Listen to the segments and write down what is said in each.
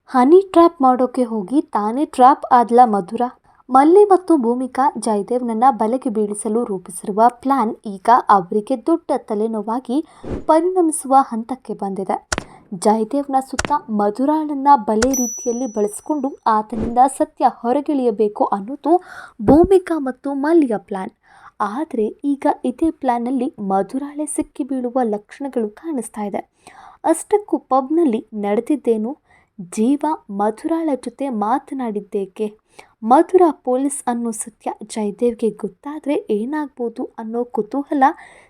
Honey trap ಮಾಡೋಕೆ ಹೋಗಿ ತಾನೇ ಟ್ರ್ಯಾಪ್ ಆದ್ಲ ಮಧುರ. ಮಲ್ಲಿ ಮತ್ತು ಭೂಮಿಕಾ ಜಯದೇವ್ನನ್ನ ಬಲೆಗೆ ಬೀಳಿಸಲು ರೂಪಿಸಿರುವ ಪ್ಲಾನ್ ಈಗ ಅವರಿಗೆ ದೊಡ್ಡ ತಲೆನೋವಾಗಿ ಪರಿಣಮಿಸುವ ಹಂತಕ್ಕೆ ಬಂದಿದೆ. ಜಯದೇವ್ನ ಸುತ್ತ ಮಧುರಾಳನ್ನ ಬಲೆ ರೀತಿಯಲ್ಲಿ ಬಳಸಿಕೊಂಡು ಆತನಿಂದ ಸತ್ಯ ಹೊರಗಿಳಿಯಬೇಕು ಅನ್ನೋದು ಭೂಮಿಕಾ ಮತ್ತು ಮಲ್ಲಿಯ ಪ್ಲಾನ್. ಆದರೆ ಈಗ ಇದೇ ಪ್ಲಾನ್ನಲ್ಲಿ ಮಧುರಾಳೆ ಸಿಕ್ಕಿ ಬೀಳುವ ಲಕ್ಷಣಗಳು ಕಾಣಿಸ್ತಾ ಇದೆ. ಅಷ್ಟಕ್ಕೂ ಪಬ್ನಲ್ಲಿ ನಡೆದಿದ್ದೇನು? ಜೀವ ಮಧುರಾಳ ಜೊತೆ ಮಾತನಾಡಿದ್ದೇಕೆ? ಮಧುರಾ ಪೊಲೀಸ್ ಅನ್ನೋ ಸತ್ಯ ಜಯದೇವ್ಗೆ ಗೊತ್ತಾದರೆ ಏನಾಗ್ಬೋದು ಅನ್ನೋ ಕುತೂಹಲ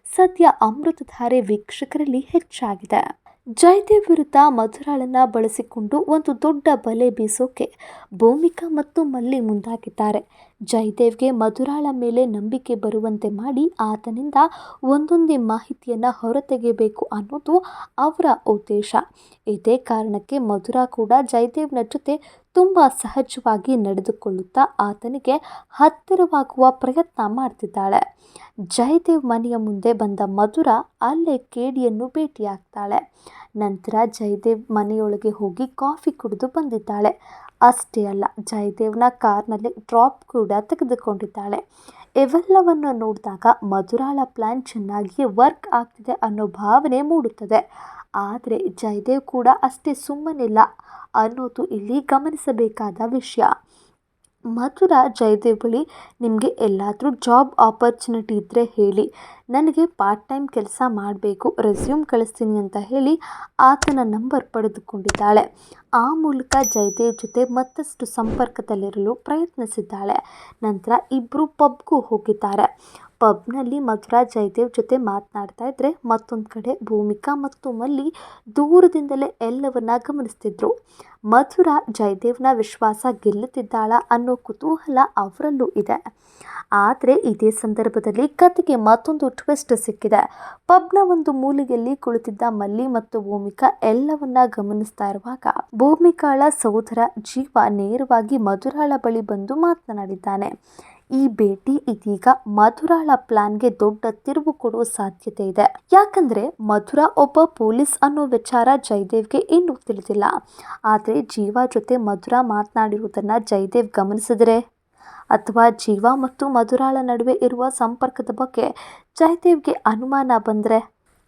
ಸದ್ಯ ಅಮೃತಧಾರೆ ವೀಕ್ಷಕರಲ್ಲಿ ಹೆಚ್ಚಾಗಿದೆ. ಜಯದೇವ್ ವಿರುದ್ಧ ಮಧುರಾಳನ್ನ ಬಳಸಿಕೊಂಡು ಒಂದು ದೊಡ್ಡ ಬಲೆ ಬೀಸೋಕೆ ಭೂಮಿಕಾ ಮತ್ತು ಮಲ್ಲಿ ಮುಂದಾಗಿದ್ದಾರೆ. ಜಯದೇವ್ಗೆ ಮಧುರಾಳ ಮೇಲೆ ನಂಬಿಕೆ ಬರುವಂತೆ ಮಾಡಿ ಆತನಿಂದ ಒಂದೊಂದೇ ಮಾಹಿತಿಯನ್ನು ಹೊರತೆಗೆಯಬೇಕು ಅನ್ನೋದು ಅವರ ಉದ್ದೇಶ. ಇದೇ ಕಾರಣಕ್ಕೆ ಮಧುರಾ ಕೂಡ ಜಯದೇವ್ನ ಜೊತೆ ತುಂಬ ಸಹಜವಾಗಿ ನಡೆದುಕೊಳ್ಳುತ್ತಾ ಆತನಿಗೆ ಹತ್ತಿರವಾಗುವ ಪ್ರಯತ್ನ ಮಾಡ್ತಿದ್ದಾಳೆ. ಜಯದೇವ್ ಮನೆಯ ಮುಂದೆ ಬಂದ ಮಧುರಾ ಅಲ್ಲೇ ಕೇಡಿಯನ್ನು ಭೇಟಿಯಾಗ್ತಾಳೆ. ನಂತರ ಜಯದೇವ್ ಮನೆಯೊಳಗೆ ಹೋಗಿ ಕಾಫಿ ಕುಡಿದು ಬಂದಿದ್ದಾಳೆ. ಅಷ್ಟೇ ಅಲ್ಲ, ಜಯದೇವ್ನ ಕಾರ್ನಲ್ಲಿ ಡ್ರಾಪ್ ಕೂಡ ತೆಗೆದುಕೊಂಡಿದ್ದಾಳೆ. ಇವೆಲ್ಲವನ್ನು ನೋಡಿದಾಗ ಮಧುರಾಳ ಪ್ಲಾನ್ ಚೆನ್ನಾಗಿಯೇ ವರ್ಕ್ ಆಗ್ತಿದೆ ಅನ್ನೋ ಭಾವನೆ ಮೂಡುತ್ತದೆ. ಆದರೆ ಜಯದೇವ್ ಕೂಡ ಅಷ್ಟೇ ಸುಮ್ಮನಿಲ್ಲ ಅನ್ನೋದು ಇಲ್ಲಿ ಗಮನಿಸಬೇಕಾದ ವಿಷಯ. ಮಧುರಾ ಜಯದೇವ್ ಬಳಿ ನಿಮಗೆ ಎಲ್ಲಾದರೂ ಜಾಬ್ ಆಪರ್ಚುನಿಟಿ ಇದ್ದರೆ ಹೇಳಿ, ನನಗೆ ಪಾರ್ಟ್ ಟೈಮ್ ಕೆಲಸ ಮಾಡಬೇಕು, ರೆಸ್ಯೂಮ್ ಕಳಿಸ್ತೀನಿ ಅಂತ ಹೇಳಿ ಆತನ ನಂಬರ್ ಪಡೆದುಕೊಂಡಿದ್ದಾಳೆ. ಆ ಮೂಲಕ ಜಯದೇವ್ ಜೊತೆ ಮತ್ತಷ್ಟು ಸಂಪರ್ಕದಲ್ಲಿರಲು ಪ್ರಯತ್ನಿಸಿದ್ದಾಳೆ. ನಂತರ ಇಬ್ಬರು ಪಬ್ಗೂ ಹೋಗಿದ್ದಾರೆ. ಪಬ್ನಲ್ಲಿ ಮಧುರಾ ಜಯದೇವ್ ಜೊತೆ ಮಾತನಾಡ್ತಾ ಇದ್ದರೆ ಮತ್ತೊಂದು ಕಡೆ ಭೂಮಿಕಾ ಮತ್ತು ಮಲ್ಲಿ ದೂರದಿಂದಲೇ ಎಲ್ಲವನ್ನ ಗಮನಿಸ್ತಿದ್ರು. ಮಧುರಾ ಜಯದೇವ್ನ ವಿಶ್ವಾಸ ಗೆಲ್ಲುತ್ತಿದ್ದಾಳ ಅನ್ನೋ ಕುತೂಹಲ ಅವರಲ್ಲೂ ಇದೆ. ಆದರೆ ಇದೇ ಸಂದರ್ಭದಲ್ಲಿ ಕತೆಗೆ ಮತ್ತೊಂದು ಟ್ವಿಸ್ಟ್ ಸಿಕ್ಕಿದೆ. ಪಬ್ನ ಒಂದು ಮೂಲೆಯಲ್ಲಿ ಕುಳಿತಿದ್ದ ಮಲ್ಲಿ ಮತ್ತು ಭೂಮಿಕಾ ಎಲ್ಲವನ್ನ ಗಮನಿಸ್ತಾ ಇರುವಾಗ ಭೂಮಿಕಾಳ ಸಹೋದರ ಜೀವ ನೇರವಾಗಿ ಮಧುರಾಳ ಬಳಿ ಬಂದು ಮಾತನಾಡಿದ್ದಾನೆ. ಈ ಭೇಟಿ ಇದೀಗ ಮಧುರಾಳ ಪ್ಲಾನ್ಗೆ ದೊಡ್ಡ ತಿರುವು ಕೊಡೋ ಸಾಧ್ಯತೆ ಇದೆ. ಯಾಕಂದ್ರೆ ಮಧುರಾ ಒಬ್ಬ ಪೊಲೀಸ್ ಅನ್ನೋ ವಿಚಾರ ಜಯದೇವ್ಗೆ ಇನ್ನೂ ತಿಳಿದಿಲ್ಲ. ಆದರೆ ಜೀವ ಜೊತೆ ಮಧುರಾ ಮಾತನಾಡಿರುವುದನ್ನ ಜಯದೇವ್ ಗಮನಿಸಿದರೆ ಅಥವಾ ಜೀವ ಮತ್ತು ಮಧುರಾಳ ನಡುವೆ ಇರುವ ಸಂಪರ್ಕದ ಬಗ್ಗೆ ಜಯದೇವ್ಗೆ ಅನುಮಾನ ಬಂದರೆ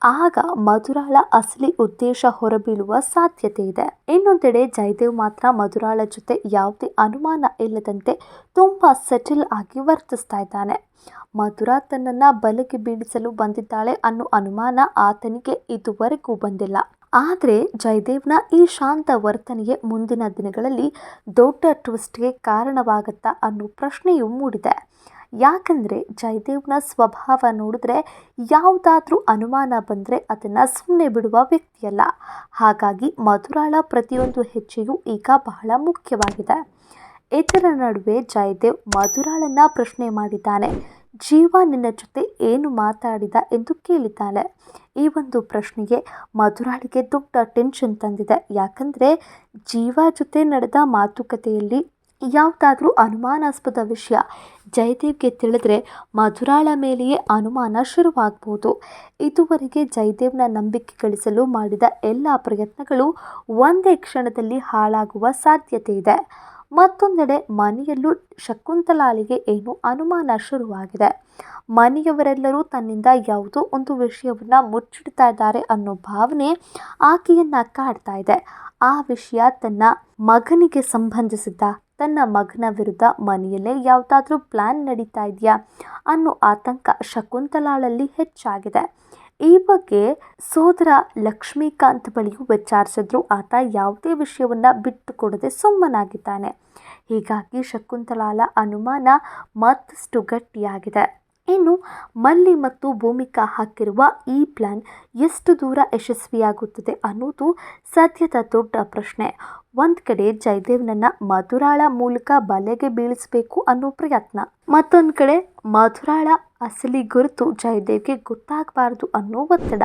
ಆಗ ಮಧುರಾಳ ಅಸಲಿ ಉದ್ದೇಶ ಹೊರಬೀಳುವ ಸಾಧ್ಯತೆ ಇದೆ. ಇನ್ನೊಂದೆಡೆ ಜಯದೇವ್ ಮಾತ್ರ ಮಧುರಾಳ ಜೊತೆ ಯಾವುದೇ ಅನುಮಾನ ಇಲ್ಲದಂತೆ ತುಂಬ ಸೆಟಲ್ ಆಗಿ ವರ್ತಿಸ್ತಾ ಇದ್ದಾನೆ. ಮಧುರಾ ತನ್ನನ್ನು ಬಲೆಗೆ ಬೀಳಿಸಲು ಬಂದಿದ್ದಾಳೆ ಅನ್ನೋ ಅನುಮಾನ ಆತನಿಗೆ ಇದುವರೆಗೂ ಬಂದಿಲ್ಲ. ಆದರೆ ಜಯದೇವ್ನ ಈ ಶಾಂತ ವರ್ತನೆಯೇ ಮುಂದಿನ ದಿನಗಳಲ್ಲಿ ದೊಡ್ಡ ಟ್ವಿಸ್ಟ್ಗೆ ಕಾರಣವಾಗತ್ತಾ ಅನ್ನೋ ಪ್ರಶ್ನೆಯೂ ಮೂಡಿದೆ. ಯಾಕಂದರೆ ಜಯದೇವ್ನ ಸ್ವಭಾವ ನೋಡಿದ್ರೆ ಯಾವುದಾದ್ರೂ ಅನುಮಾನ ಬಂದರೆ ಅದನ್ನು ಸುಮ್ಮನೆ ಬಿಡುವ ವ್ಯಕ್ತಿಯಲ್ಲ. ಹಾಗಾಗಿ ಮಧುರಾಳ ಪ್ರತಿಯೊಂದು ಹೆಜ್ಜೆಯೂ ಈಗ ಬಹಳ ಮುಖ್ಯವಾಗಿದೆ. ಇದರ ನಡುವೆ ಜಯದೇವ್ ಮಧುರಾಳನ್ನ ಪ್ರಶ್ನೆ ಮಾಡಿದ್ದಾನೆ. ಜೀವ ನಿನ್ನ ಜೊತೆ ಏನು ಮಾತಾಡಿದ ಎಂದು ಕೇಳಿದ್ದಾನೆ. ಈ ಒಂದು ಪ್ರಶ್ನೆಗೆ ಮಧುರಾಳಿಗೆ ದೊಡ್ಡ ಟೆನ್ಷನ್ ತಂದಿದೆ. ಯಾಕಂದರೆ ಜೀವ ಜೊತೆ ನಡೆದ ಮಾತುಕತೆಯಲ್ಲಿ ಯಾವುದಾದ್ರೂ ಅನುಮಾನಾಸ್ಪದ ವಿಷಯ ಜಯದೇವ್ಗೆ ತಿಳಿದ್ರೆ ಮಧುರಾಳ ಮೇಲೆಯೇ ಅನುಮಾನ ಶುರುವಾಗ್ಬೋದು. ಇದುವರೆಗೆ ಜಯದೇವ್ನ ನಂಬಿಕೆ ಗಳಿಸಲು ಮಾಡಿದ ಎಲ್ಲ ಪ್ರಯತ್ನಗಳು ಒಂದೇ ಕ್ಷಣದಲ್ಲಿ ಹಾಳಾಗುವ ಸಾಧ್ಯತೆ ಇದೆ. ಮತ್ತೊಂದೆಡೆ ಮನೆಯಲ್ಲೂ ಶಕುಂತಲಾಳಿಗೆ ಏನೋ ಅನುಮಾನ ಶುರುವಾಗಿದೆ. ಮನೆಯವರೆಲ್ಲರೂ ತನ್ನಿಂದ ಯಾವುದೋ ಒಂದು ವಿಷಯವನ್ನು ಮುಚ್ಚಿಡ್ತಾ ಇದ್ದಾರೆ ಅನ್ನೋ ಭಾವನೆ ಆಕೆಯನ್ನ ಕಾಡ್ತಾ ಇದೆ. ಆ ವಿಷಯ ತನ್ನ ಮಗನಿಗೆ ಸಂಬಂಧಿಸಿದ್ದ, ತನ್ನ ಮಗನ ವಿರುದ್ಧ ಮನೆಯಲ್ಲೇ ಯಾವುದಾದ್ರೂ ಪ್ಲಾನ್ ನಡೀತಾ ಇದೆಯಾ ಅನ್ನೋ ಆತಂಕ ಶಕುಂತಲಾಳಲ್ಲಿ ಹೆಚ್ಚಾಗಿದೆ. ಈ ಬಗ್ಗೆ ಸೋದರ ಲಕ್ಷ್ಮೀಕಾಂತ್ ಬಳಿಯೂ ವಿಚಾರಿಸಿದ್ರು. ಆತ ಯಾವುದೇ ವಿಷಯವನ್ನು ಬಿಟ್ಟು ಕೊಡದೆ ಸುಮ್ಮನಾಗಿದ್ದಾನೆ. ಹೀಗಾಗಿ ಶಕುಂತಲಾಳ ಅನುಮಾನ ಮತ್ತಷ್ಟು ಗಟ್ಟಿಯಾಗಿದೆ. ಇನ್ನು ಮಲ್ಲಿ ಮತ್ತು ಭೂಮಿಕಾ ಹಾಕಿರುವ ಈ ಪ್ಲಾನ್ ಎಷ್ಟು ದೂರ ಯಶಸ್ವಿಯಾಗುತ್ತದೆ ಅನ್ನೋದು ಸದ್ಯದ ದೊಡ್ಡ ಪ್ರಶ್ನೆ. ಒಂದು ಕಡೆ ಜಯದೇವ್ನನ್ನ ಮಧುರಾಳ ಮೂಲಕ ಬಲೆಗೆ ಬೀಳಿಸಬೇಕು ಅನ್ನೋ ಪ್ರಯತ್ನ, ಮತ್ತೊಂದು ಕಡೆ ಮಧುರಾಳ ಅಸಲಿ ಗುರುತು ಜಯದೇವ್ಗೆ ಗೊತ್ತಾಗಬಾರ್ದು ಅನ್ನೋ ಒತ್ತಡ.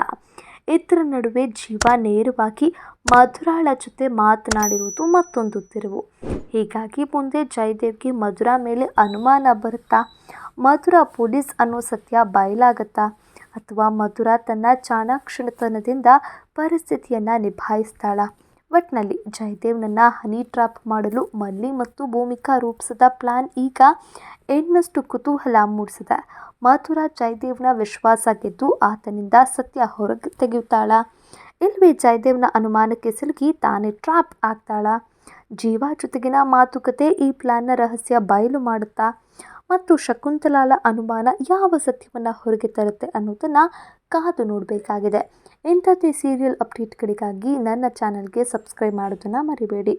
ಇದರ ನಡುವೆ ಜೀವ ನೇರವಾಗಿ ಮಧುರಾಳ ಜೊತೆ ಮಾತನಾಡಿರುವುದು ಮತ್ತೊಂದು ತಿರುವು. ಹೀಗಾಗಿ ಮುಂದೆ ಜಯದೇವ್ಗೆ ಮಧುರಾ ಮೇಲೆ ಅನುಮಾನ ಬರುತ್ತಾ? ಮಧುರಾ ಪೊಲೀಸ್ ಅನ್ನೋ ಸತ್ಯ ಬಯಲಾಗತ್ತಾ? ಅಥವಾ ಮಧುರಾ ತನ್ನ ಚಾಣಾಕ್ಷತನದಿಂದ ಪರಿಸ್ಥಿತಿಯನ್ನು ನಿಭಾಯಿಸ್ತಾಳ? ಒಟ್ನಲ್ಲಿ ಜಯದೇವ್ನನ್ನ ಹನಿ ಟ್ರ್ಯಾಪ್ ಮಾಡಲು ಮಲ್ಲಿ ಮತ್ತು ಭೂಮಿಕಾ ರೂಪಿಸಿದ ಪ್ಲಾನ್ ಈಗ ಇನ್ನಷ್ಟು ಕುತೂಹಲ ಮೂಡಿಸಿದೆ. ಮಧುರಾ ಜಯದೇವ್ನ ವಿಶ್ವಾಸ ಗೆದ್ದು ಆತನಿಂದ ಸತ್ಯ ಹೊರಗೆ ತೆಗೆಯುತ್ತಾಳ, ಇಲ್ವೇ ಜಯದೇವ್ನ ಅನುಮಾನಕ್ಕೆ ಸಿಲುಕಿ ತಾನೇ ಟ್ರ್ಯಾಪ್ ಆಗ್ತಾಳ? ಜೀವಾ ಜೊತೆಗಿನ ಮಾತುಕತೆ ಈ ಪ್ಲಾನ್ನ ರಹಸ್ಯ ಬಯಲು ಮಾಡುತ್ತಾ ಮತ್ತು ಶಕುಂತಲಾಳ ಅನುಮಾನ ಯಾವ ಸತ್ಯವನ್ನು ಹೊರಗೆ ತರುತ್ತೆ ಅನ್ನೋದನ್ನು ಕಾದು ನೋಡಬೇಕಾಗಿದೆ. ಇಂಥದ್ದೇ ಸೀರಿಯಲ್ ಅಪ್ಡೇಟ್ಗಳಿಗಾಗಿ ನನ್ನ ಚಾನಲ್ಗೆ ಸಬ್ಸ್ಕ್ರೈಬ್ ಮಾಡೋದನ್ನು ಮರಿಬೇಡಿ.